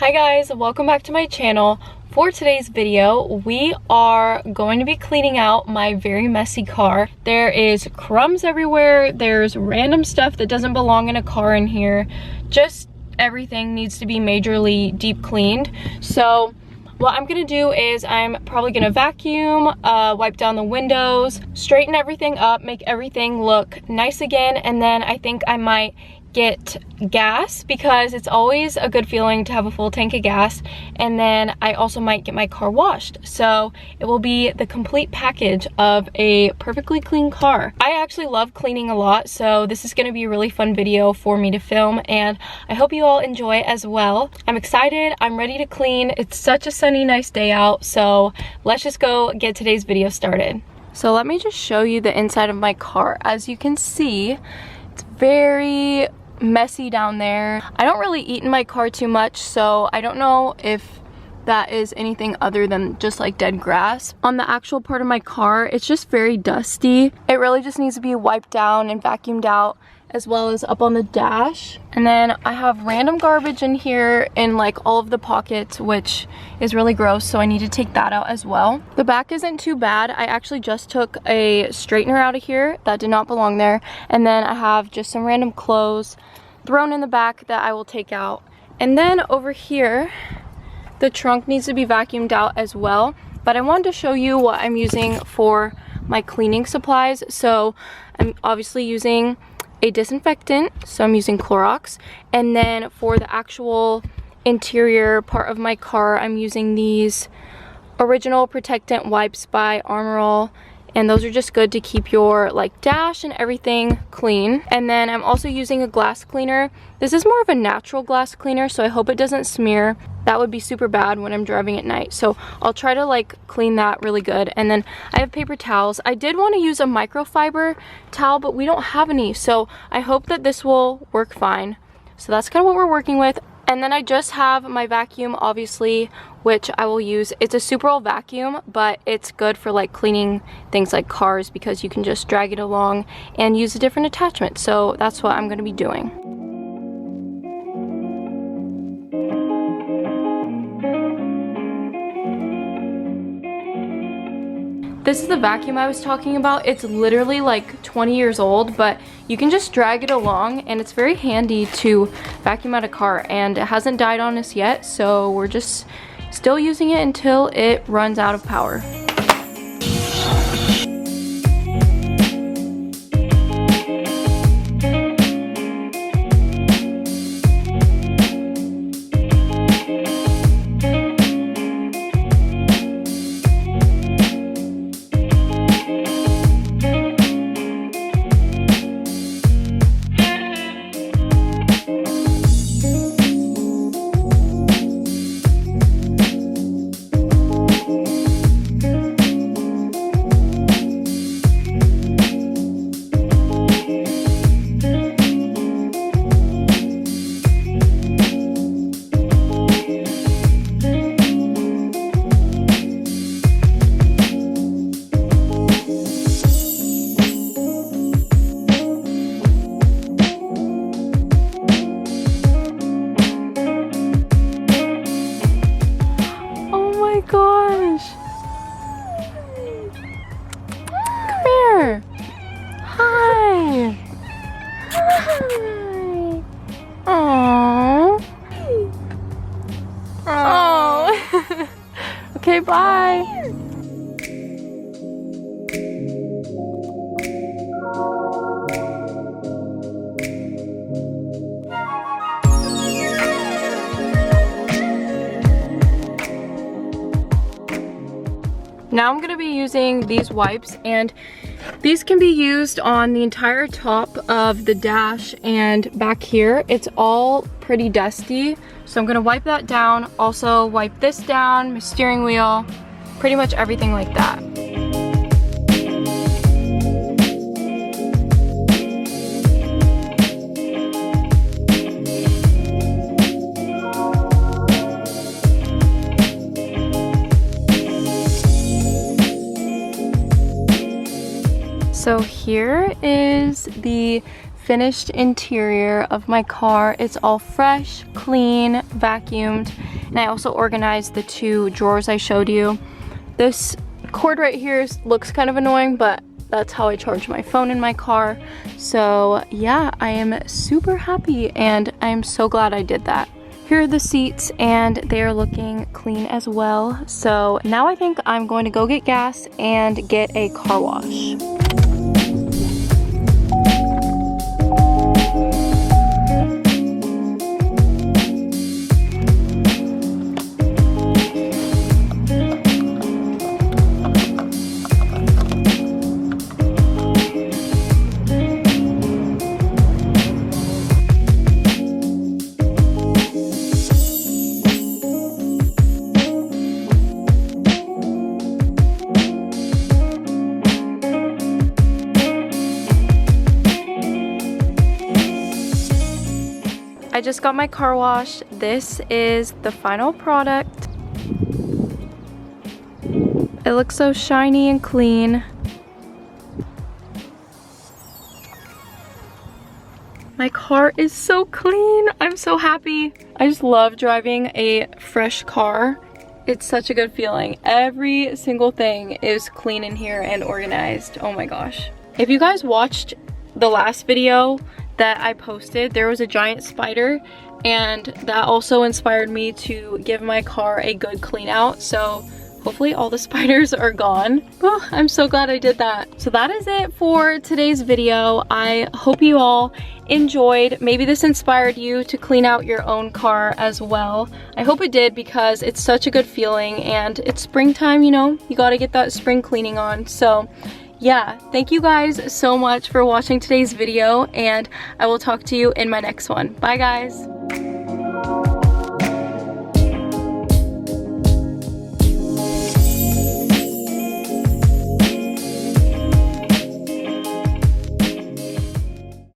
Hi guys, welcome back to my channel. For today's video, we are going to be cleaning out my very messy car. There is crumbs everywhere, there's random stuff that doesn't belong in a car in here. Just everything needs to be majorly deep cleaned. So what I'm gonna do is I'm probably gonna vacuum, wipe down the windows, straighten everything up, make everything look nice again, and then I think I might get gas because it's always a good feeling to have a full tank of gas. And then I also might get my car washed, so it will be the complete package of a perfectly clean car. I actually love cleaning a lot, so this is going to be a really fun video for me to film, and I hope you all enjoy as well. I'm excited, I'm ready to clean. It's such a sunny nice day out, so let's just go get today's video started. So let me just show you the inside of my car. As you can see, it's very messy down there. I don't really eat in my car too much, so I don't know if that is anything other than just like dead grass. On the actual part of my car, it's just very dusty. It really just needs to be wiped down and vacuumed out, as well as up on the dash. And then I have random garbage in here in like all of the pockets, which is really gross, so I need to take that out as well. The back isn't too bad. I actually just took a straightener out of here that did not belong there. And then I have just some random clothes thrown in the back that I will take out. And then over here, the trunk needs to be vacuumed out as well. But I wanted to show you what I'm using for my cleaning supplies. So I'm obviously using a disinfectant, so I'm using Clorox. And then for the actual interior part of my car, I'm using these Original Protectant wipes by Armor All, and those are just good to keep your like dash and everything clean. And then I'm also using a glass cleaner. This is more of a natural glass cleaner, so I hope it doesn't smear. That would be super bad when I'm driving at night, so I'll try to like clean that really good. And then I have paper towels. I did want to use a microfiber towel, but we don't have any, so I hope that this will work fine. So that's kind of what we're working with. And then I just have my vacuum, obviously, which I will use. It's a Super Old vacuum, but it's good for like cleaning things like cars because you can just drag it along and use a different attachment. So that's what I'm going to be doing. This is the vacuum I was talking about. It's literally like 20 years old, but you can just drag it along, and it's very handy to vacuum out a car, and it hasn't died on us yet, so we're just still using it until it runs out of power. Gosh. Come here. Hi. Hi. Aww. Oh. Okay, bye. Now I'm going to be using these wipes, and these can be used on the entire top of the dash and back here. It's all pretty dusty, so I'm going to wipe that down. Also wipe this down, my steering wheel, pretty much everything like that. So here is the finished interior of my car. It's all fresh, clean, vacuumed, and I also organized the 2 drawers I showed you. This cord right here looks kind of annoying, but that's how I charge my phone in my car. So yeah, I am super happy and I'm so glad I did that. Here are the seats and they are looking clean as well. So now I think I'm going to go get gas and get a car wash. I just got my car washed. This is the final product. It looks so shiny and clean. My car is so clean. I'm so happy. I just love driving a fresh car. It's such a good feeling. Every single thing is clean in here and organized. Oh my gosh. If you guys watched the last video that I posted, there was a giant spider, and that also inspired me to give my car a good clean out. So hopefully all the spiders are gone. Oh, I'm so glad I did that. So that is it for today's video. I hope you all enjoyed. Maybe this inspired you to clean out your own car as well. I hope it did, because it's such a good feeling and it's springtime, you know, you gotta get that spring cleaning on. So yeah, thank you guys so much for watching today's video, and I will talk to you in my next one. Bye guys.